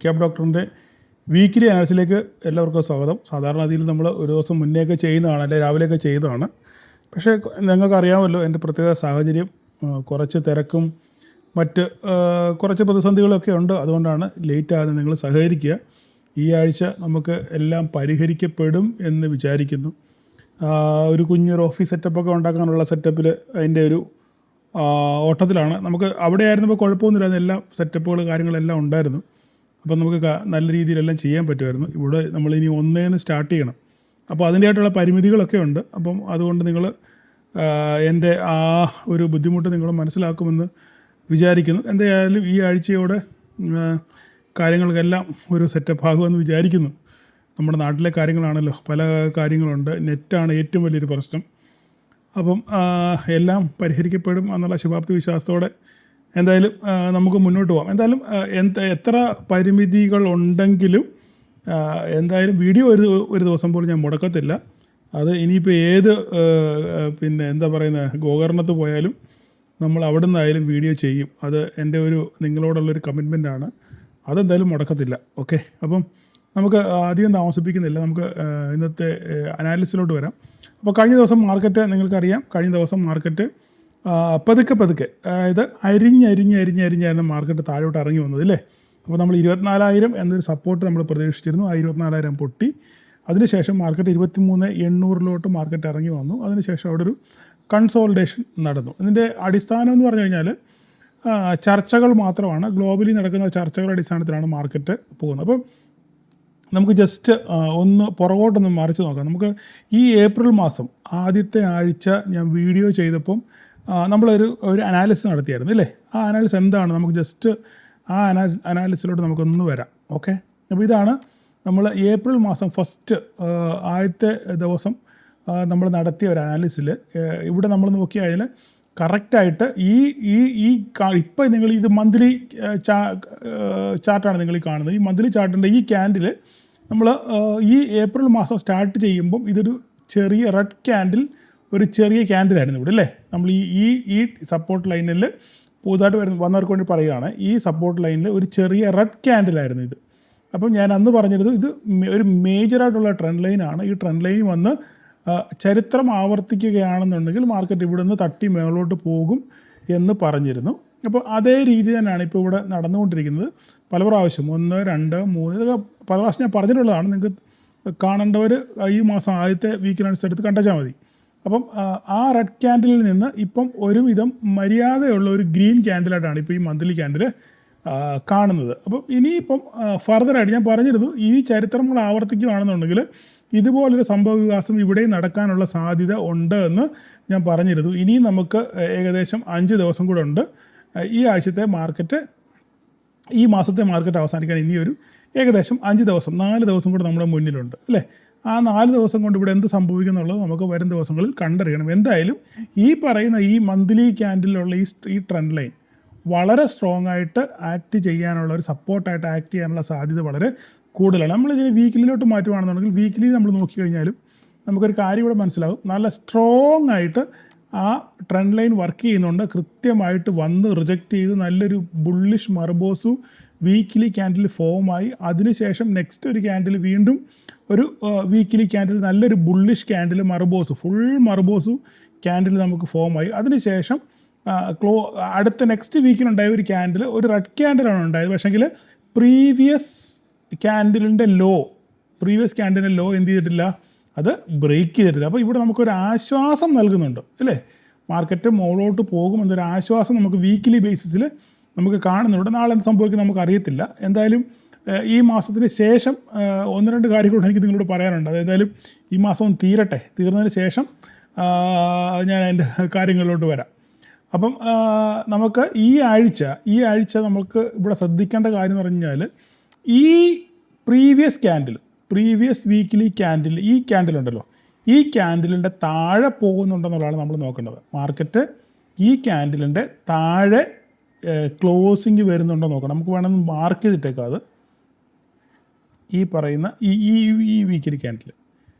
Cab ഡോക്ടറിൻ്റെ weekly അനാലിസിലേക്ക് എല്ലാവർക്കും സ്വാഗതം. സാധാരണ രീതിയിൽ നമ്മൾ ഒരു ദിവസം മുന്നേയൊക്കെ ചെയ്യുന്നതാണ്, അല്ലെങ്കിൽ രാവിലെയൊക്കെ ചെയ്യുന്നതാണ്. പക്ഷേ ഞങ്ങൾക്ക് അറിയാമല്ലോ എൻ്റെ പ്രത്യേക സാഹചര്യം, കുറച്ച് തിരക്കും മറ്റ് കുറച്ച് പ്രതിസന്ധികളൊക്കെ ഉണ്ട്. അതുകൊണ്ടാണ് ലേറ്റ് ആകുന്നത്. നിങ്ങൾ സഹകരിക്കുക. ഈ ആഴ്ച നമുക്ക് എല്ലാം പരിഹരിക്കപ്പെടും എന്ന് വിചാരിക്കുന്നു. ഒരു കുഞ്ഞൊരു ഓഫീസ് സെറ്റപ്പൊക്കെ ഉണ്ടാക്കാനുള്ള സെറ്റപ്പിൽ അതിൻ്റെ ഒരു ഓട്ടത്തിലാണ്. നമുക്ക് അവിടെ ആയിരുന്നപ്പോൾ കുഴപ്പമൊന്നുമില്ലായിരുന്നു, എല്ലാ സെറ്റപ്പുകൾ കാര്യങ്ങളെല്ലാം ഉണ്ടായിരുന്നു. അപ്പം നമുക്ക് നല്ല രീതിയിലെല്ലാം ചെയ്യാൻ പറ്റുമായിരുന്നു. ഇവിടെ നമ്മളിനി ഒന്നേന്ന് സ്റ്റാർട്ട് ചെയ്യണം. അപ്പോൾ അതിൻ്റെതായിട്ടുള്ള പരിമിതികളൊക്കെ ഉണ്ട്. അപ്പം അതുകൊണ്ട് നിങ്ങൾ എൻ്റെ ആ ഒരു ബുദ്ധിമുട്ട് നിങ്ങൾ മനസ്സിലാക്കുമെന്ന് വിചാരിക്കുന്നു. എന്തായാലും ഈ ആഴ്ചയോടെ കാര്യങ്ങൾക്കെല്ലാം ഒരു സെറ്റപ്പ് ആകുമെന്ന് വിചാരിക്കുന്നു. നമ്മുടെ നാട്ടിലെ കാര്യങ്ങളാണല്ലോ, പല കാര്യങ്ങളുണ്ട്. നെറ്റാണ് ഏറ്റവും വലിയൊരു പ്രശ്നം. അപ്പം എല്ലാം പരിഹരിക്കപ്പെടും എന്നുള്ള ശുഭാപ്തി വിശ്വാസത്തോടെ എന്തായാലും നമുക്ക് മുന്നോട്ട് പോകാം. എന്തായാലും എത്ര പരിമിതികളുണ്ടെങ്കിലും എന്തായാലും വീഡിയോ ഒരു ദിവസം പോലും ഞാൻ മുടക്കത്തില്ല. അത് ഇനിയിപ്പോൾ ഏത് എന്താ പറയുന്നത് ഗോകർണത്ത് പോയാലും നമ്മൾ അവിടെ നിന്നായാലും വീഡിയോ ചെയ്യും. അത് എൻ്റെ ഒരു നിങ്ങളോടുള്ളൊരു കമ്മിറ്റ്മെൻറ്റാണ്. അതെന്തായാലും മുടക്കത്തില്ല. ഓക്കെ, അപ്പം നമുക്ക് അധികം താമസിപ്പിക്കുന്നില്ല. നമുക്ക് ഇന്നത്തെ അനാലിസിലോട്ട് വരാം. അപ്പോൾ കഴിഞ്ഞ ദിവസം മാർക്കറ്റ് നിങ്ങൾക്കറിയാം, കഴിഞ്ഞ ദിവസം മാർക്കറ്റ് പതുക്കെ അതായത് അരിഞ്ഞായിരുന്നു മാർക്കറ്റ് താഴോട്ട് ഇറങ്ങി വന്നത് അല്ലേ. അപ്പോൾ നമ്മൾ 24,000 എന്നൊരു സപ്പോർട്ട് നമ്മൾ പ്രതീക്ഷിച്ചിരുന്നു. ആ 24,000 പൊട്ടി. അതിനുശേഷം മാർക്കറ്റ് 23,800 മാർക്കറ്റ് ഇറങ്ങി വന്നു. അതിനുശേഷം അവിടെ ഒരു കൺസോളിഡേഷൻ നടന്നു. ഇതിൻ്റെ അടിസ്ഥാനം എന്ന് പറഞ്ഞു കഴിഞ്ഞാൽ ചർച്ചകൾ മാത്രമാണ്. ഗ്ലോബലി നടക്കുന്ന ചർച്ചകളുടെ അടിസ്ഥാനത്തിലാണ് മാർക്കറ്റ് പോകുന്നത്. അപ്പം നമുക്ക് ജസ്റ്റ് ഒന്ന് പുറകോട്ടൊന്ന് മറിച്ച് നോക്കാം. നമുക്ക് ഈ ഏപ്രിൽ മാസം ആദ്യത്തെ ആഴ്ച ഞാൻ വീഡിയോ ചെയ്തപ്പം നമ്മളൊരു അനാലിസിസ് നടത്തിയായിരുന്നു അല്ലേ. ആ അനാലിസിസ് എന്താണ്, നമുക്ക് ജസ്റ്റ് ആ അനാലിസിലോട്ട് നമുക്കൊന്ന് വരാം. ഓക്കെ, അപ്പോൾ ഇതാണ് നമ്മൾ ഏപ്രിൽ മാസം ഫസ്റ്റ് ആദ്യത്തെ ദിവസം നമ്മൾ നടത്തിയ ഒരു അനാലിസിൽ. ഇവിടെ നമ്മൾ നോക്കി കഴിഞ്ഞാൽ കറക്റ്റായിട്ട് ഇപ്പം നിങ്ങൾ ഇത് മന്ത്ലി ചാർട്ടാണ് നിങ്ങൾ ഈ കാണുന്നത്. ഈ മന്ത്ലി ചാർട്ടിൻ്റെ ഈ ക്യാൻഡിൽ നമ്മൾ ഈ ഏപ്രിൽ മാസം സ്റ്റാർട്ട് ചെയ്യുമ്പം ഇതൊരു ചെറിയ റെഡ് ക്യാൻഡിൽ, ഒരു ചെറിയ ക്യാൻഡിലായിരുന്നു ഇവിടെ അല്ലേ. നമ്മൾ ഈ സപ്പോർട്ട് ലൈനിൽ പുതുതായിട്ട് വന്നവർക്ക് വേണ്ടി പറയുകയാണ്, ഈ സപ്പോർട്ട് ലൈനിൽ ഒരു ചെറിയ റെഡ് ക്യാൻഡിലായിരുന്നു ഇത്. അപ്പം ഞാൻ അന്ന് പറഞ്ഞിരുന്നു ഇത് ഒരു മേജറായിട്ടുള്ള ട്രെൻഡ് ലൈനാണ്. ഈ ട്രെൻഡ് ലൈൻ വന്ന് ചരിത്രം ആവർത്തിക്കുകയാണെന്നുണ്ടെങ്കിൽ മാർക്കറ്റ് ഇവിടെ നിന്ന് തട്ടി മേളോട്ട് പോകും എന്ന് പറഞ്ഞിരുന്നു. അപ്പോൾ അതേ രീതി തന്നെയാണ് ഇപ്പോൾ ഇവിടെ നടന്നുകൊണ്ടിരിക്കുന്നത്. പല പ്രാവശ്യം 1, 2, 3 ഇതൊക്കെ പല പ്രാവശ്യം ഞാൻ പറഞ്ഞിട്ടുള്ളതാണ്. നിങ്ങൾക്ക് കാണേണ്ടവർ ഈ മാസം ആദ്യത്തെ വീക്കിനനുസരിച്ച് കണ്ടാൽ മതി. അപ്പം ആ റെഡ് ക്യാൻഡിലിൽ നിന്ന് ഇപ്പം ഒരുവിധം മര്യാദയുള്ള ഒരു ഗ്രീൻ ക്യാൻഡിലായിട്ടാണ് ഇപ്പോൾ ഈ മന്ത്ലി ക്യാൻഡിൽ കാണുന്നത്. അപ്പം ഇനിയിപ്പം ഫർദറായിട്ട് ഞാൻ പറഞ്ഞിരുന്നു, ഈ ചരിത്രങ്ങൾ ആവർത്തിക്കുകയാണെന്നുണ്ടെങ്കിൽ ഇതുപോലൊരു സംഭവ വികാസം ഇവിടെ നടക്കാനുള്ള സാധ്യത ഉണ്ട് എന്ന് ഞാൻ പറഞ്ഞിരുന്നു. ഇനിയും നമുക്ക് ഏകദേശം 5 ദിവസം കൂടെ ഉണ്ട്. ഈ ആഴ്ചത്തെ മാർക്കറ്റ്, ഈ മാസത്തെ മാർക്കറ്റ് അവസാനിക്കാൻ ഇനിയൊരു ഏകദേശം 5 ദിവസം 4 ദിവസം കൂടെ നമ്മുടെ മുന്നിലുണ്ട് അല്ലേ. ആ 4 ദിവസം കൊണ്ട് ഇവിടെ എന്ത് സംഭവിക്കും എന്നുള്ളത് നമുക്ക് വരും ദിവസങ്ങളിൽ കണ്ടറിയണം. എന്തായാലും ഈ പറയുന്ന ഈ മന്ത്ലി ക്യാൻഡിലുള്ള ഈ ട്രെൻഡ് ലൈൻ വളരെ സ്ട്രോങ് ആയിട്ട് ആക്ട് ചെയ്യാനുള്ള ഒരു സപ്പോർട്ടായിട്ട് ആക്ട് ചെയ്യാനുള്ള സാധ്യത വളരെ കൂടുതലാണ്. നമ്മളിതിനെ വീക്കിലിലോട്ട് മാറ്റുകയാണെന്നുണ്ടെങ്കിൽ വീക്കിലി നമ്മൾ നോക്കിക്കഴിഞ്ഞാലും നമുക്കൊരു കാര്യം ഇവിടെ മനസ്സിലാവും. നല്ല സ്ട്രോങ് ആയിട്ട് ആ ട്രെൻഡ് ലൈൻ വർക്ക് ചെയ്യുന്നുണ്ട്. കൃത്യമായിട്ട് വന്ന് റിജക്റ്റ് ചെയ്ത് നല്ലൊരു ബുള്ളിഷ് മർബോസു വീക്കിലി ക്യാൻഡിൽ ഫോമായി. അതിനുശേഷം നെക്സ്റ്റ് ഒരു ക്യാൻഡിൽ വീണ്ടും ഒരു വീക്കിലി ക്യാൻഡിൽ നല്ലൊരു ബുള്ളിഷ് ക്യാൻഡിൽ മർബോസു ഫുൾ മർബോസു ക്യാൻഡിൽ നമുക്ക് ഫോമായി. അതിനുശേഷം അടുത്ത നെക്സ്റ്റ് വീക്കിലുണ്ടായ ഒരു ക്യാൻഡിൽ ഒരു റെഡ് ക്യാൻഡിലാണ് ഉണ്ടായത്. പക്ഷേങ്കിൽ പ്രീവിയസ് ക്യാൻഡിലിൻ്റെ ലോ എന്ത് ചെയ്തിട്ടില്ല, അത് ബ്രേക്ക് ചെയ്തിട്ടില്ല. അപ്പോൾ ഇവിടെ നമുക്കൊരു ആശ്വാസം നൽകുന്നുണ്ട് അല്ലേ. മാർക്കറ്റ് മുകളിലോട്ട് പോകുമെന്നൊരു ആശ്വാസം നമുക്ക് വീക്കിലി ബേസിസിൽ നമുക്ക് കാണുന്നുണ്ട്. നാളെ എന്ത് സംഭവിക്കും നമുക്കറിയത്തില്ല. എന്തായാലും ഈ മാസത്തിന് ശേഷം 1-2 കാര്യങ്ങളോട് എനിക്ക് നിങ്ങളോട് പറയാനുണ്ട്. അതെന്തായാലും ഈ മാസം തീർന്നതിന് ശേഷം ഞാൻ അതിൻ്റെ കാര്യങ്ങളിലോട്ട് വരാം. അപ്പം നമുക്ക് ഈ ആഴ്ച നമുക്ക് ഇവിടെ ശ്രദ്ധിക്കേണ്ട കാര്യം എന്ന് പറഞ്ഞാൽ ഈ പ്രീവിയസ് വീക്കിലി ക്യാൻഡിൽ, ഈ ക്യാൻഡിലുണ്ടല്ലോ, ഈ ക്യാൻഡിലിൻ്റെ താഴെ പോകുന്നുണ്ടെന്നുള്ളതാണ് നമ്മൾ നോക്കേണ്ടത്. മാർക്കറ്റ് ഈ ക്യാൻഡിലിൻ്റെ താഴെ ക്ലോസിങ് വരുന്നുണ്ടോ നോക്കണം. നമുക്ക് വേണമെന്ന് മാർക്ക് ചെയ്തിട്ടേക്കാം. അത് ഈ പറയുന്ന ഈ വീക്കിലി ക്യാൻഡിൽ.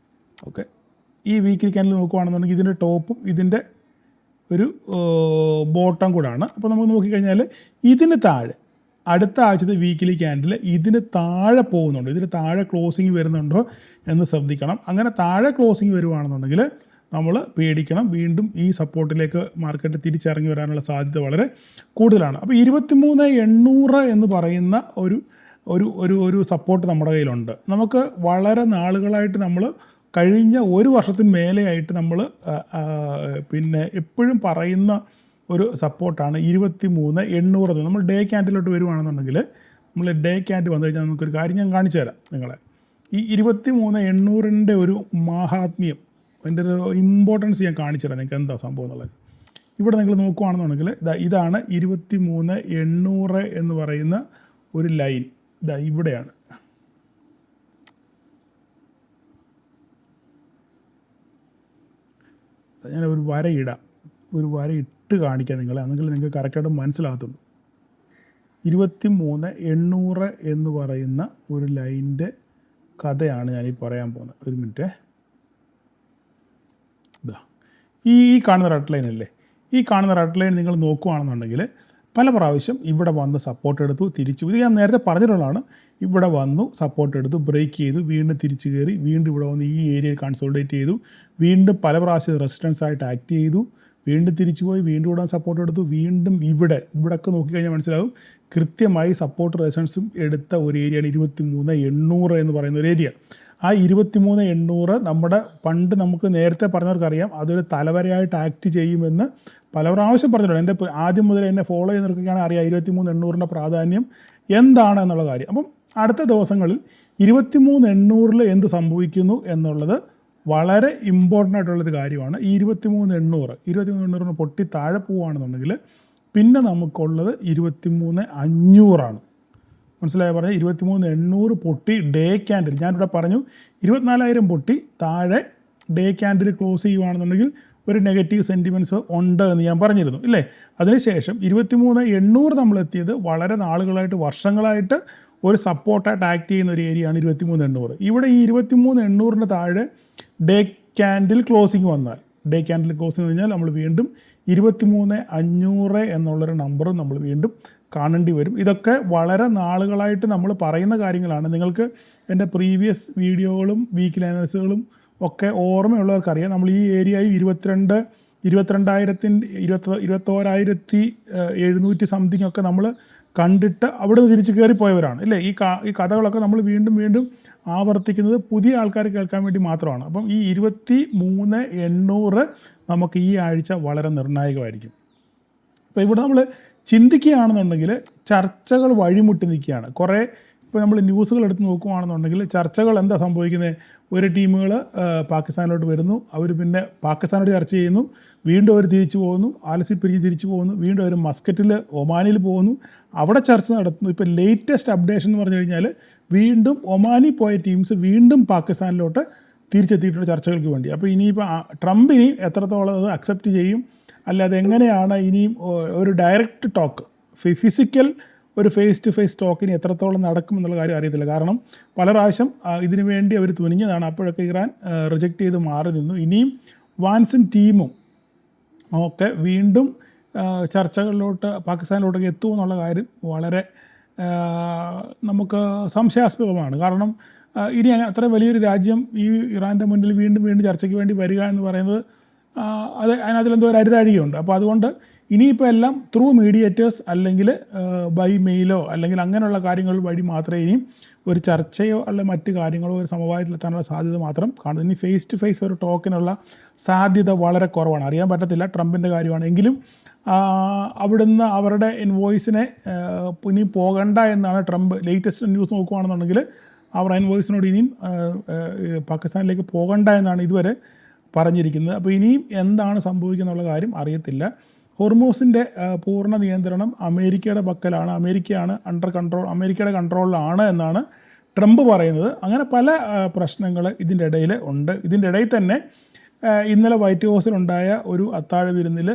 ഓക്കെ, ഈ വീക്കിലി ക്യാൻഡിൽ നോക്കുകയാണെന്നുണ്ടെങ്കിൽ ഇതിൻ്റെ ടോപ്പും ഇതിൻ്റെ ഒരു ബോട്ടം കൂടാണ്. അപ്പോൾ നമുക്ക് നോക്കിക്കഴിഞ്ഞാൽ ഇതിന് താഴെ അടുത്ത ആഴ്ചത്തെ വീക്കിലി ക്യാൻഡിൽ ഇതിന് താഴെ പോകുന്നുണ്ടോ, ഇതിന് താഴെ ക്ലോസിങ് വരുന്നുണ്ടോ എന്ന് ശ്രദ്ധിക്കണം. അങ്ങനെ താഴെ ക്ലോസിങ് വരുവാണെന്നുണ്ടെങ്കിൽ നമ്മൾ പേടിക്കണം, വീണ്ടും ഈ സപ്പോർട്ടിലേക്ക് മാർക്കറ്റ് തിരിച്ചിറങ്ങി വരാനുള്ള സാധ്യത വളരെ കൂടുതലാണ്. അപ്പോൾ 23,800 എന്ന് പറയുന്ന ഒരു ഒരു ഒരു ഒരു സപ്പോർട്ട് നമ്മുടെ കയ്യിലുണ്ട്. നമുക്ക് വളരെ നാളുകളായിട്ട് നമ്മൾ കഴിഞ്ഞ ഒരു വർഷത്തിന് മേലെയായിട്ട് നമ്മൾ പിന്നെ എപ്പോഴും പറയുന്ന ഒരു സപ്പോർട്ടാണ് 23,800. നമ്മൾ ഡേ ക്യാൻഡിലോട്ട് വരുവാണെന്നുണ്ടെങ്കിൽ, നമ്മൾ ഡേ ക്യാൻഡിൽ വന്നു കഴിഞ്ഞാൽ നമുക്കൊരു കാര്യം ഞാൻ കാണിച്ചു തരാം നിങ്ങളെ. ഈ 23,800 ഒരു മാഹാത്മ്യം, അതിൻ്റെ ഒരു ഇമ്പോർട്ടൻസ് ഞാൻ കാണിച്ചു തരാം നിങ്ങൾക്ക് എന്താ സംഭവം എന്നുള്ളത്. ഇവിടെ നിങ്ങൾ നോക്കുകയാണെന്നുണ്ടെങ്കിൽ ഇതാണ് 23,800 എന്ന് പറയുന്ന ഒരു ലൈൻ. ഇവിടെയാണ്. ഞാൻ ഒരു വര ഇടാം, ഒരു വര ഇട്ട് കാണിക്കാം നിങ്ങളെ, അന്നെങ്കിൽ നിങ്ങൾക്ക് കറക്റ്റായിട്ട് മനസ്സിലാകത്തുള്ളൂ. 23,800 എന്ന് പറയുന്ന ഒരു ലൈനിൻ്റെ കഥയാണ് ഞാനീ പറയാൻ പോകുന്നത്. ഒരു മിനിറ്റ്. ഈ കാണുന്ന റെഡ് ലൈൻ അല്ലേ, ഈ കാണുന്ന റെഡ് ലൈൻ നിങ്ങൾ നോക്കുകയാണെന്നുണ്ടെങ്കിൽ പല പ്രാവശ്യം ഇവിടെ വന്ന് സപ്പോർട്ട് എടുത്തു, തിരിച്ചു. ഇത് ഞാൻ നേരത്തെ പറഞ്ഞിട്ടുള്ളതാണ്. ഇവിടെ വന്നു സപ്പോർട്ട് എടുത്തു, ബ്രേക്ക് ചെയ്തു, വീണ്ടും തിരിച്ചു കയറി, വീണ്ടും ഇവിടെ വന്ന് ഈ ഏരിയയിൽ കൺസോൾഡേറ്റ് ചെയ്തു, വീണ്ടും പല പ്രാവശ്യം റെസിസ്റ്റൻസ് ആയിട്ട് ആക്ട് ചെയ്തു, വീണ്ടും തിരിച്ചു പോയി, വീണ്ടും ഇവിടെ സപ്പോർട്ട് എടുത്തു, വീണ്ടും ഇവിടെയൊക്കെ നോക്കിക്കഴിഞ്ഞാൽ മനസ്സിലാവും കൃത്യമായി സപ്പോർട്ട് റെസിസ്റ്റൻസും എടുത്ത ഒരു ഏരിയയാണ് 23,800 എന്ന് പറയുന്ന ഒരു ഏരിയ. ആ 23,800 നമ്മുടെ പണ്ട് നമുക്ക് നേരത്തെ പറഞ്ഞവർക്കറിയാം അതൊരു തലവരയായിട്ട് ആക്ട് ചെയ്യുമെന്ന് പല പ്രാവശ്യം പറഞ്ഞിട്ടുണ്ട്. എൻ്റെ ആദ്യം മുതൽ എന്നെ ഫോളോ ചെയ്ത് അറിയാം 23,800 പ്രാധാന്യം എന്താണ് എന്നുള്ള കാര്യം. അപ്പം അടുത്ത ദിവസങ്ങളിൽ 23,800 എന്ത് സംഭവിക്കുന്നു എന്നുള്ളത് വളരെ ഇമ്പോർട്ടൻ്റ് ആയിട്ടുള്ളൊരു കാര്യമാണ്. ഈ 23,800 പൊട്ടി താഴെ പോവുകയാണെന്നുണ്ടെങ്കിൽ പിന്നെ നമുക്കുള്ളത് 23,500. മനസ്സിലായി പറഞ്ഞാൽ 23,800 പൊട്ടി ഡേ ക്യാൻഡിൽ, ഞാനിവിടെ പറഞ്ഞു 24,000 പൊട്ടി താഴെ ഡേ ക്യാൻഡിൽ ക്ലോസ് ചെയ്യുകയാണെന്നുണ്ടെങ്കിൽ ഒരു നെഗറ്റീവ് സെൻറ്റിമെൻറ്റ്സ് ഉണ്ട് എന്ന് ഞാൻ പറഞ്ഞിരുന്നു ഇല്ലേ. അതിനുശേഷം 23,800 നമ്മളെത്തിയത് വളരെ നാളുകളായിട്ട്, വർഷങ്ങളായിട്ട് ഒരു സപ്പോർട്ടായിട്ട് ആക്ട് ചെയ്യുന്ന ഒരു ഏരിയയാണ് 23,800. ഇവിടെ ഈ 23,800 താഴെ ഡേ ക്യാൻഡിൽ ക്ലോസിങ് വന്നാൽ, ഡേ ക്യാൻഡിൽ ക്ലോസിങ് കഴിഞ്ഞാൽ നമ്മൾ വീണ്ടും 23,500 എന്നുള്ളൊരു നമ്പറും നമ്മൾ വീണ്ടും കാണേണ്ടി വരും. ഇതൊക്കെ വളരെ നാളുകളായിട്ട് നമ്മൾ പറയുന്ന കാര്യങ്ങളാണ്. നിങ്ങൾക്ക് എൻ്റെ പ്രീവിയസ് വീഡിയോകളും വീക്കിലി അനാലിസിസുകളും ഒക്കെ ഓർമ്മയുള്ളവർക്കറിയാം. നമ്മൾ ഈ ഏരിയയിൽ 21,700 സംതിങ് ഒക്കെ നമ്മൾ കണ്ടിട്ട് അവിടെ നിന്ന് തിരിച്ച് കയറിപ്പോയവരാണ് ഇല്ലേ. ഈ കഥകളൊക്കെ നമ്മൾ വീണ്ടും വീണ്ടും ആവർത്തിക്കുന്നത് പുതിയ ആൾക്കാർ കേൾക്കാൻ വേണ്ടി മാത്രമാണ്. അപ്പം ഈ 23,800 നമുക്ക് ഈ ആഴ്ച വളരെ നിർണായകമായിരിക്കും. അപ്പോൾ ഇവിടെ നമ്മൾ ചിന്തിക്കുകയാണെന്നുണ്ടെങ്കിൽ ചർച്ചകൾ വഴിമുട്ടി നിൽക്കുകയാണ്. കുറേ ഇപ്പോൾ നമ്മൾ ന്യൂസുകൾ എടുത്ത് നോക്കുകയാണെന്നുണ്ടെങ്കിൽ ചർച്ചകൾ എന്താ സംഭവിക്കുന്നത്, ഒരു ടീമുകൾ പാകിസ്ഥാനിലോട്ട് വരുന്നു, അവർ പിന്നെ പാകിസ്ഥാനോട് ചർച്ച ചെയ്യുന്നു, വീണ്ടും അവർ തിരിച്ചു പോകുന്നു, ആലസിപ്പിരിഞ്ഞ് തിരിച്ചു പോകുന്നു, വീണ്ടും അവർ മസ്കറ്റിൽ ഒമാനിൽ പോകുന്നു, അവിടെ ചർച്ച നടത്തുന്നു. ഇപ്പോൾ ലേറ്റസ്റ്റ് അപ്ഡേഷൻ എന്ന് പറഞ്ഞു കഴിഞ്ഞാൽ വീണ്ടും ഒമാനിൽ പോയ ടീംസ് വീണ്ടും പാകിസ്ഥാനിലോട്ട് തിരിച്ചെത്തിയിട്ടുള്ള ചർച്ചകൾക്ക് വേണ്ടി. അപ്പോൾ ഇനിയിപ്പോൾ ട്രംപ് ഇനി എത്രത്തോളം അത് അക്സെപ്റ്റ് ചെയ്യും, അല്ലാതെ എങ്ങനെയാണ് ഇനിയും ഒരു ഡയറക്റ്റ് ടോക്ക്, ഫിസിക്കൽ ഒരു ഫേസ് ടു ഫേസ് ടോക്കിന് എത്രത്തോളം നടക്കുമെന്നുള്ള കാര്യം അറിയത്തില്ല. കാരണം പല പ്രാവശ്യം ഇതിനു വേണ്ടി അവർ തുനിഞ്ഞതാണ്. അപ്പോഴൊക്കെ ഇറാൻ റിജക്റ്റ് ചെയ്ത് മാറി നിന്നു. ഇനിയും വാൻസും ടീമും ഒക്കെ വീണ്ടും ചർച്ചകളിലോട്ട് പാകിസ്ഥാനിലോട്ടൊക്കെ എത്തുമെന്നുള്ള കാര്യം വളരെ നമുക്ക് സംശയാസ്പദമാണ്. കാരണം ഇനി അത്ര വലിയൊരു രാജ്യം ഈ ഇറാൻ്റെ മുന്നിൽ വീണ്ടും വീണ്ടും ചർച്ചയ്ക്ക് വേണ്ടി വരിക എന്ന് പറയുന്നത് അതിനകത്തിലെന്തോ ഒരു അരുതാഴികയുണ്ട്. അപ്പോൾ അതുകൊണ്ട് ഇനിയിപ്പോൾ എല്ലാം ത്രൂ മീഡിയേറ്റേഴ്സ് അല്ലെങ്കിൽ ബൈ മെയിലോ അല്ലെങ്കിൽ അങ്ങനെയുള്ള കാര്യങ്ങൾ വഴി മാത്രമേ ഇനിയും ഒരു ചർച്ചയോ അല്ലെങ്കിൽ മറ്റു കാര്യങ്ങളോ ഒരു സമവായത്തിലെത്താനുള്ള സാധ്യത മാത്രം കാണുന്നു. ഇനി ഫേസ് ടു ഫേസ് ഒരു ടോക്കിനുള്ള സാധ്യത വളരെ കുറവാണ്. അറിയാൻ പറ്റത്തില്ല ട്രംപിൻ്റെ കാര്യമാണ്. എങ്കിലും അവിടുന്ന് അവരുടെ ഇൻവോയ്സിനെ ഇനി പോകണ്ട എന്നാണ് ട്രംപ് ലേറ്റസ്റ്റ് ന്യൂസ് നോക്കുകയാണെന്നുണ്ടെങ്കിൽ അവർ ഇൻവോയ്സിനോട് ഇനിയും പാകിസ്ഥാനിലേക്ക് പോകണ്ട എന്നാണ് ഇതുവരെ പറഞ്ഞിരിക്കുന്നത്. അപ്പോൾ ഇനിയും എന്താണ് സംഭവിക്കുന്നുള്ള കാര്യം അറിയത്തില്ല. ഹോർമൂസിൻ്റെ പൂർണ്ണ നിയന്ത്രണം അമേരിക്കയുടെ പക്കലാണ്, അമേരിക്കയാണ് അമേരിക്കയുടെ കൺട്രോളിലാണ് എന്നാണ് ട്രംപ് പറയുന്നത്. അങ്ങനെ പല പ്രശ്നങ്ങൾ ഇതിൻ്റെ ഇടയിൽ ഉണ്ട്. ഇതിൻ്റെ ഇടയിൽ തന്നെ ഇന്നലെ വൈറ്റ് ഹൗസിലുണ്ടായ ഒരു അത്താഴ വിരുന്നിൽ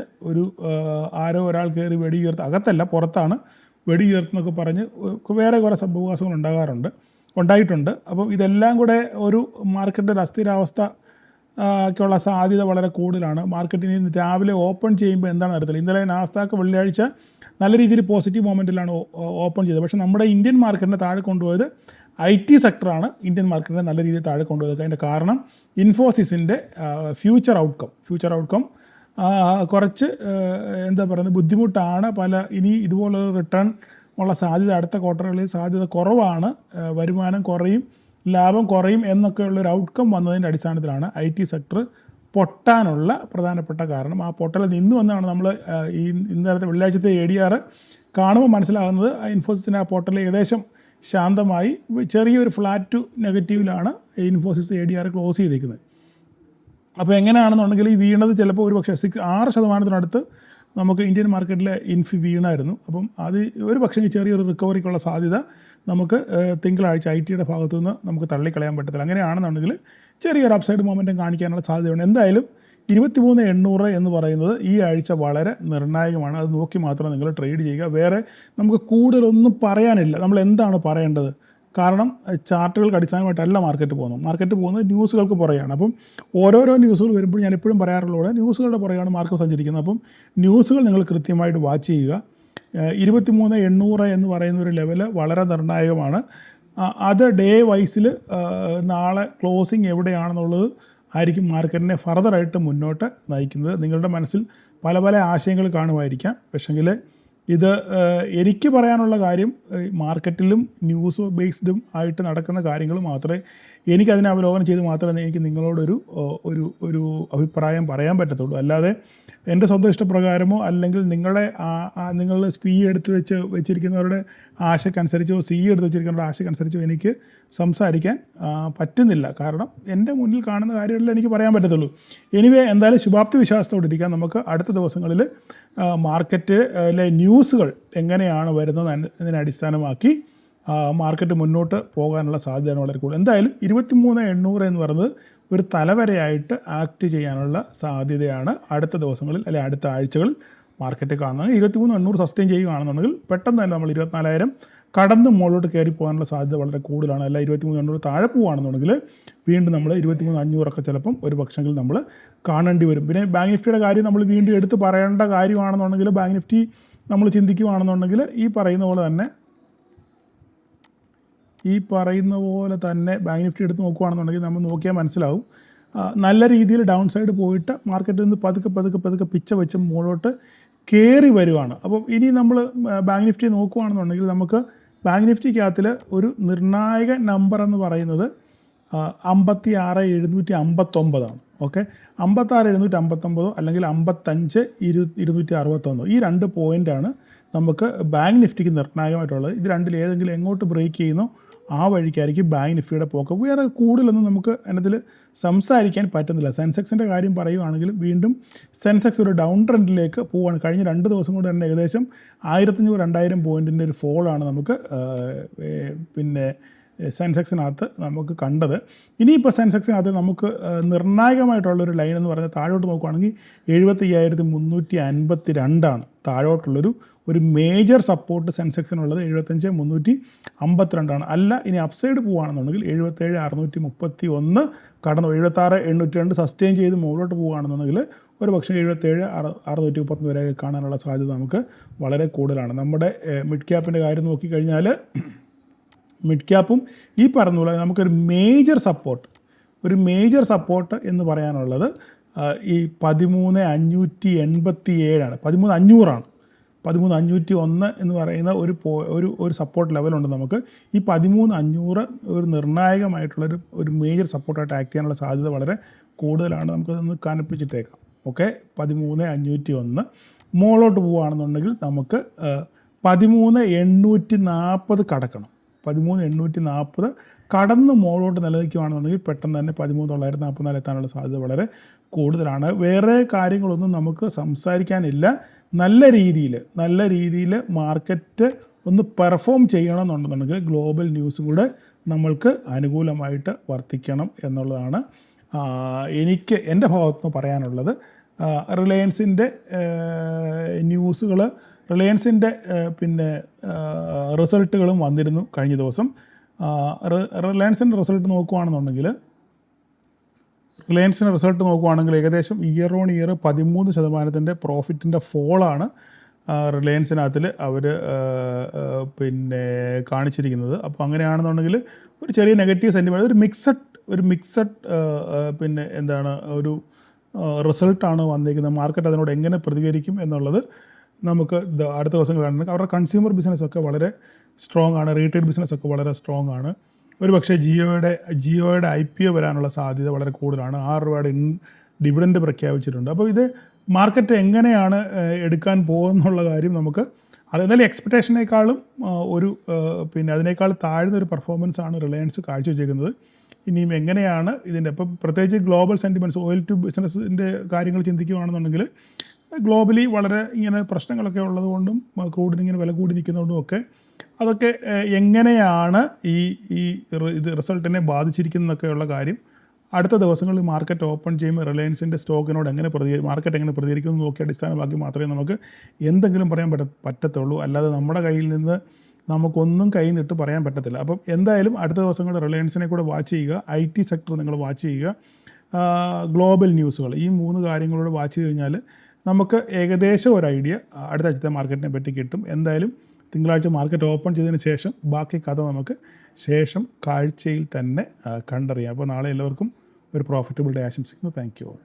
ആരോ ഒരാൾ കയറി വെടിയുയർത്ത്, അകത്തല്ല പുറത്താണ് വെടിയുയർത്തുന്നൊക്കെ പറഞ്ഞ് വേറെ കുറേ സംഭവവികാസങ്ങൾ ഉണ്ടായിട്ടുണ്ട്. അപ്പം ഇതെല്ലാം കൂടെ ഒരു മാർക്കറ്റിൻ്റെ അസ്ഥിരാവസ്ഥ ഒക്കെയുള്ള സാധ്യത വളരെ കൂടുതലാണ്. മാർക്കറ്റിന് രാവിലെ ഓപ്പൺ ചെയ്യുമ്പോൾ എന്താണ് നടത്തില്ല. ഇന്നലെ നാസ്ഡാക്ക് വെള്ളിയാഴ്ച നല്ല രീതിയിൽ പോസിറ്റീവ് മൊമെൻറ്റിലാണ് ഓപ്പൺ ചെയ്തത്. പക്ഷേ നമ്മുടെ ഇന്ത്യൻ മാർക്കറ്റിനെ താഴെ കൊണ്ടുപോയത് IT സെക്ടറാണ് ഇന്ത്യൻ മാർക്കറ്റിനെ നല്ല രീതിയിൽ താഴെ കൊണ്ടുപോയത്. അതിൻ്റെ കാരണം ഇൻഫോസിസിൻ്റെ ഫ്യൂച്ചർ ഔട്ട്കം കുറച്ച് എന്താ പറയുന്നത് ബുദ്ധിമുട്ടാണ്. ഇനി ഇതുപോലൊരു റിട്ടേൺ ഉള്ള സാധ്യത അടുത്ത ക്വാർട്ടറുകളിൽ സാധ്യത കുറവാണ്. വരുമാനം കുറയും, ലാഭം കുറയും എന്നൊക്കെ ഉള്ളൊരു ഔട്ട്കം വന്നതിൻ്റെ അടിസ്ഥാനത്തിലാണ് IT സെക്ടർ പൊട്ടാനുള്ള പ്രധാനപ്പെട്ട കാരണം. ആ പൊട്ടലിൽ നിന്ന് വന്നാണ് നമ്മൾ ഈ ഇന്നലത്തെ വെള്ളിയാഴ്ചത്തെ ADR കാണുമ്പോൾ മനസ്സിലാകുന്നത്. ഇൻഫോസിസിൻ്റെ ആ പൊട്ടൽ ഏകദേശം ശാന്തമായി ചെറിയൊരു ഫ്ലാറ്റ് ടു നെഗറ്റീവിലാണ് ഇൻഫോസിസ് ADR ക്ലോസ് ചെയ്തിരിക്കുന്നത്. അപ്പോൾ എങ്ങനെയാണെന്നുണ്ടെങ്കിൽ ഈ വീണത് ചിലപ്പോൾ ഒരു പക്ഷേ 6% നമുക്ക് ഇന്ത്യൻ മാർക്കറ്റിലെ ഇൻഫി വീണായിരുന്നു. അപ്പം അത് ഒരു പക്ഷേ ചെറിയൊരു റിക്കവറിക്കുള്ള സാധ്യത നമുക്ക് തിങ്കളാഴ്ച IT ഭാഗത്തു നിന്ന് നമുക്ക് തള്ളിക്കളയാൻ പറ്റത്തില്ല. അങ്ങനെയാണെന്നുണ്ടെങ്കിൽ ചെറിയൊരു അപ്സൈഡ് മൊമെൻറ്റം കാണിക്കാനുള്ള സാധ്യതയുണ്ട്. എന്തായാലും 23,800 എന്ന് പറയുന്നത് ഈ ആഴ്ച വളരെ നിർണായകമാണ്. അത് നോക്കി മാത്രം നിങ്ങൾ ട്രേഡ് ചെയ്യുക. വേറെ നമുക്ക് കൂടുതലൊന്നും പറയാനില്ല. നമ്മൾ എന്താണ് പറയേണ്ടത്? കാരണം ചാർട്ടുകൾക്ക് അടിസ്ഥാനമായിട്ടല്ല മാർക്കറ്റ് പോകുന്നത് ന്യൂസുകൾക്ക് പുറകെയാണ്. അപ്പം ഓരോരോ ന്യൂസുകൾ വരുമ്പോൾ ഞാൻ എപ്പോഴും പറയാറുള്ളത് ന്യൂസുകളുടെ പുറകെയാണ് മാർക്കറ്റ് സഞ്ചരിക്കുന്നത്. അപ്പം ന്യൂസുകൾ നിങ്ങൾ കൃത്യമായിട്ട് വാച്ച് ചെയ്യുക. 23,800 എന്ന് പറയുന്ന ഒരു ലെവൽ വളരെ നിർണായകമാണ്. അത് ഡേ വൈസിൽ നാളെ ക്ലോസിങ് എവിടെയാണെന്നുള്ളത് ആയിരിക്കും മാർക്കറ്റിനെ ഫർദറായിട്ട് മുന്നോട്ട് നയിക്കുന്നത്. നിങ്ങളുടെ മനസ്സിൽ പല പല ആശയങ്ങൾ കാണുമായിരിക്കാം. പക്ഷെങ്കിൽ ഇത് എനിക്ക് പറയാനുള്ള കാര്യം മാർക്കറ്റിലും ന്യൂസ് ബേസ്ഡും ആയിട്ട് നടക്കുന്ന കാര്യങ്ങൾ മാത്രമേ എനിക്കതിനെ അവലോകനം ചെയ്ത് മാത്രമേ എനിക്ക് നിങ്ങളോടൊരു ഒരു അഭിപ്രായം പറയാൻ പറ്റത്തുള്ളൂ. അല്ലാതെ എൻ്റെ സ്വന്തം ഇഷ്ടപ്രകാരമോ അല്ലെങ്കിൽ നിങ്ങൾ എടുത്ത് വെച്ചിരിക്കുന്നവരുടെ ആശയ്ക്കനുസരിച്ചോ എടുത്ത് വെച്ചിരിക്കുന്നവരുടെ ആശയ്ക്കനുസരിച്ചോ എനിക്ക് സംസാരിക്കാൻ പറ്റുന്നില്ല. കാരണം എൻ്റെ മുന്നിൽ കാണുന്ന കാര്യങ്ങളെ എനിക്ക് പറയാൻ പറ്റത്തുള്ളൂ. എനിവേ എന്തായാലും ശുഭാപ്തി വിശ്വാസത്തോടെ ഇരിക്കാൻ നമുക്ക് അടുത്ത ദിവസങ്ങളിൽ മാർക്കറ്റിലെ ന്യൂസുകൾ എങ്ങനെയാണ് വരുന്നത് എന്നതിനെ അടിസ്ഥാനമാക്കി മാർക്കറ്റ് മുന്നോട്ട് പോകാനുള്ള സാധ്യതയാണ് വളരെ കൂടുതൽ. എന്തായാലും 23,800 എന്ന് പറയുന്നത് ഒരു തലവരയായിട്ട് ആക്ട് ചെയ്യാനുള്ള സാധ്യതയാണ് അടുത്ത ദിവസങ്ങളിൽ അല്ലെങ്കിൽ അടുത്ത ആഴ്ചകളിൽ മാർക്കറ്റ് കാണുന്നത്. 23,800 സസ്റ്റെയിൻ ചെയ്യുകയാണെന്നുണ്ടെങ്കിൽ പെട്ടെന്ന് തന്നെ നമ്മൾ 24,000 കടന്ന് മുകളിലോട്ട് കയറി പോകാനുള്ള സാധ്യത വളരെ കൂടുതലാണ്. അല്ല 23,800 താഴെ പോവുകയാണെന്നുണ്ടെങ്കിൽ വീണ്ടും നമ്മൾ 23,500 ചിലപ്പം ഒരു പക്ഷെങ്കിൽ നമ്മൾ കാണേണ്ടി വരും. പിന്നെ ബാങ്ക് നിഫ്റ്റിയുടെ കാര്യം നമ്മൾ വീണ്ടും എടുത്ത് പറയേണ്ട കാര്യമാണെന്നുണ്ടെങ്കിൽ ബാങ്ക് നിഫ്റ്റി നമ്മൾ ചിന്തിക്കുകയാണെന്നുണ്ടെങ്കിൽ ഈ പറയുന്ന പോലെ തന്നെ ബാങ്ക് നിഫ്റ്റി എടുത്ത് നോക്കുകയാണെന്നുണ്ടെങ്കിൽ നമ്മൾ നോക്കിയാൽ മനസ്സിലാവും നല്ല രീതിയിൽ ഡൗൺ സൈഡ് പോയിട്ട് മാർക്കറ്റിൽ നിന്ന് പതുക്കെ പിച്ച വെച്ച് മുകളിലോട്ട് കയറി വരുവാണ്. അപ്പം ഇനി നമ്മൾ ബാങ്ക് നിഫ്റ്റി നോക്കുകയാണെന്നുണ്ടെങ്കിൽ നമുക്ക് ബാങ്ക് നിഫ്റ്റിക്കകത്തിൽ ഒരു നിർണായക നമ്പർ എന്ന് പറയുന്നത് 56,759 ഓക്കെ, 56,759 അല്ലെങ്കിൽ 55,261 ഈ 2 പോയിൻ്റാണ് നമുക്ക് ബാങ്ക് നിഫ്റ്റിക്ക് നിർണായകമായിട്ടുള്ളത്. ഇത് രണ്ടിൽ ഏതെങ്കിലും എങ്ങോട്ട് ബ്രേക്ക് ചെയ്യുന്നോ ആ വഴിക്കായിരിക്കും ബാങ്ക് നിഫ്റ്റിയുടെ പോക്ക്. വേറെ കൂടുതലൊന്നും നമുക്ക് അതിനകത്തിൽ സംസാരിക്കാൻ പറ്റുന്നില്ല. സെൻസെക്സിൻ്റെ കാര്യം പറയുകയാണെങ്കിൽ വീണ്ടും സെൻസെക്സ് ഒരു ഡൗൺ ട്രെൻഡിലേക്ക് പോവുകയാണ്. കഴിഞ്ഞ 2 ദിവസം കൊണ്ട് തന്നെ ഏകദേശം 1,500-2,000 പോയിൻറ്റിൻ്റെ ഒരു ഫോളാണ് നമുക്ക് പിന്നെ സെൻസെക്സിനകത്ത് നമുക്ക് കണ്ടത്. ഇനിയിപ്പോൾ സെൻസെക്സിനകത്ത് നമുക്ക് നിർണായകമായിട്ടുള്ളൊരു ലൈൻ എന്ന് പറഞ്ഞാൽ താഴോട്ട് നോക്കുകയാണെങ്കിൽ 75,352 താഴോട്ടുള്ളൊരു മേജർ സപ്പോർട്ട് സെൻസെക്സിനുള്ളത് 75,352 അല്ല. ഇനി അപ്സൈഡ് പോവുകയാണെന്നുണ്ടെങ്കിൽ 77,631 കടന്നു 76,802 സസ്റ്റെയിൻ ചെയ്ത് മുകളിലോട്ട് പോവുകയാണെന്നുണ്ടെങ്കിൽ ഒരു പക്ഷേ 77,631 വരെ കാണാനുള്ള സാധ്യത നമുക്ക് വളരെ കൂടുതലാണ്. നമ്മുടെ മിഡ് ക്യാപ്പിൻ്റെ കാര്യം നോക്കിക്കഴിഞ്ഞാൽ മിഡ് ക്യാപ്പും ഈ പറഞ്ഞ പോലെ നമുക്കൊരു മേജർ സപ്പോർട്ട് എന്ന് പറയാനുള്ളത് ഈ 13,587 13,500 13,501 എന്ന് പറയുന്ന ഒരു സപ്പോർട്ട് ലെവലുണ്ട് നമുക്ക്. ഈ 13,500 ഒരു നിർണായകമായിട്ടുള്ളൊരു മേജർ സപ്പോർട്ടായിട്ട് ആക്ട് ചെയ്യാനുള്ള സാധ്യത വളരെ കൂടുതലാണ്. നമുക്കതൊന്ന് കനപ്പിച്ചിട്ടേക്കാം. ഓക്കെ, 13,501 മുകളിലോട്ട് പോവുകയാണെന്നുണ്ടെങ്കിൽ നമുക്ക് 13,840 കടക്കണം. 13,840 കടന്ന് മുകളിലോട്ട് നിലനിൽക്കുകയാണെന്നുണ്ടെങ്കിൽ പെട്ടെന്ന് തന്നെ 13,944 എത്താനുള്ള സാധ്യത വളരെ കൂടുതലാണ്. വേറെ കാര്യങ്ങളൊന്നും നമുക്ക് സംസാരിക്കാനില്ല. നല്ല രീതിയിൽ മാർക്കറ്റ് ഒന്ന് പെർഫോം ചെയ്യണമെന്നുണ്ടെന്നുണ്ടെങ്കിൽ ഗ്ലോബൽ ന്യൂസും കൂടെ നമ്മൾക്ക് അനുകൂലമായിട്ട് വർത്തിക്കണം എന്നുള്ളതാണ് എനിക്ക് എൻ്റെ ഭാഗത്തുനിന്ന് പറയാനുള്ളത്. റിലയൻസിൻ്റെ ന്യൂസുകൾ, റിലയൻസിൻ്റെ പിന്നെ റിസൾട്ടുകളും വന്നിരുന്നു കഴിഞ്ഞ ദിവസം. റിലയൻസിൻ്റെ റിസൾട്ട് നോക്കുകയാണെന്നുണ്ടെങ്കിൽ ഏകദേശം ഇയർ ഓൺ ഇയർ 13% പ്രോഫിറ്റിൻ്റെ ഫോളാണ് റിലയൻസിനകത്തിൽ അവർ പിന്നെ കാണിച്ചിരിക്കുന്നത്. അപ്പോൾ അങ്ങനെയാണെന്നുണ്ടെങ്കിൽ ഒരു ചെറിയ നെഗറ്റീവ് സെൻറ്റിമെൻറ്റ്, ഒരു മിക്സഡ് പിന്നെ എന്താണ് ഒരു റിസൾട്ടാണ് വന്നിരിക്കുന്നത്. മാർക്കറ്റ് അതിനോട് എങ്ങനെ പ്രതികരിക്കും എന്നുള്ളത് നമുക്ക് അടുത്ത ദിവസങ്ങൾ കാണുന്നത്. അവരുടെ കൺസ്യൂമർ ബിസിനസ്സൊക്കെ വളരെ സ്ട്രോങ് ആണ്, റീറ്റെയിൽ ബിസിനസ്സൊക്കെ വളരെ സ്ട്രോങ് ആണ്. ഒരു പക്ഷേ ജിയോയുടെ IPO വരാനുള്ള സാധ്യത വളരെ കൂടുതലാണ്. 6 രൂപയുടെ ഡിവിഡൻഡ് പ്രഖ്യാപിച്ചിട്ടുണ്ട്. അപ്പോൾ ഇത് മാർക്കറ്റ് എങ്ങനെയാണ് എടുക്കാൻ പോകുന്നുള്ള കാര്യം നമുക്ക് എന്നാലും എക്സ്പെക്റ്റേഷനേക്കാളും പിന്നെ അതിനേക്കാൾ താഴ്ന്നൊരു പെർഫോമൻസാണ് റിലയൻസ് കാഴ്ചവെച്ചേക്കുന്നത്. ഇനിയും എങ്ങനെയാണ് ഇതിൻ്റെ ഇപ്പം പ്രത്യേകിച്ച് ഗ്ലോബൽ സെൻറ്റിമെൻറ്റ്സ്, ഓയിൽ ടു ബിസിനസ്സിൻ്റെ കാര്യങ്ങൾ ചിന്തിക്കുകയാണെന്നുണ്ടെങ്കിൽ ഗ്ലോബലി വളരെ ഇങ്ങനെ പ്രശ്നങ്ങളൊക്കെ ഉള്ളതുകൊണ്ടും ക്രൂഡിന് ഇങ്ങനെ വില കൂടി നിൽക്കുന്നതുകൊണ്ടും ഒക്കെ അതൊക്കെ എങ്ങനെയാണ് ഇത് റിസൾട്ടിനെ ബാധിച്ചിരിക്കുന്നതൊക്കെയുള്ള കാര്യം അടുത്ത ദിവസങ്ങളിൽ മാർക്കറ്റ് ഓപ്പൺ ചെയ്യുമ്പോൾ റിലയൻസിൻ്റെ സ്റ്റോക്കിനോട് മാർക്കറ്റ് എങ്ങനെ പ്രതികരിക്കുമെന്ന് നോക്കി അടിസ്ഥാനമാക്കി മാത്രമേ നമുക്ക് എന്തെങ്കിലും പറയാൻ പറ്റത്തുള്ളൂ. അല്ലാതെ നമ്മുടെ കയ്യിൽ നിന്ന് നമുക്കൊന്നും കയ്യിൽ നിന്നിട്ട് പറയാൻ പറ്റത്തില്ല. അപ്പം എന്തായാലും അടുത്ത ദിവസങ്ങളിൽ റിലയൻസിനെ കൂടെ വാച്ച് ചെയ്യുക, IT സെക്ടർ നിങ്ങൾ വാച്ച് ചെയ്യുക, ഗ്ലോബൽ ന്യൂസുകൾ, ഈ 3 കാര്യങ്ങളോട് വാച്ച് ചെയ്ത് കഴിഞ്ഞാൽ നമുക്ക് ഏകദേശം ഒരു ഐഡിയ അടുത്ത ആഴ്ചത്തെ മാർക്കറ്റിനെ പറ്റി കിട്ടും. എന്തായാലും തിങ്കളാഴ്ച മാർക്കറ്റ് ഓപ്പൺ ചെയ്തതിന് ശേഷം ബാക്കി കഥ നമുക്ക് ശേഷം കാഴ്ചയിൽ തന്നെ കണ്ടറിയാം. അപ്പോൾ നാളെ എല്ലാവർക്കും ഒരു പ്രോഫിറ്റബിൾ ഡേ ആശംസിക്കുന്നു. Thank you all.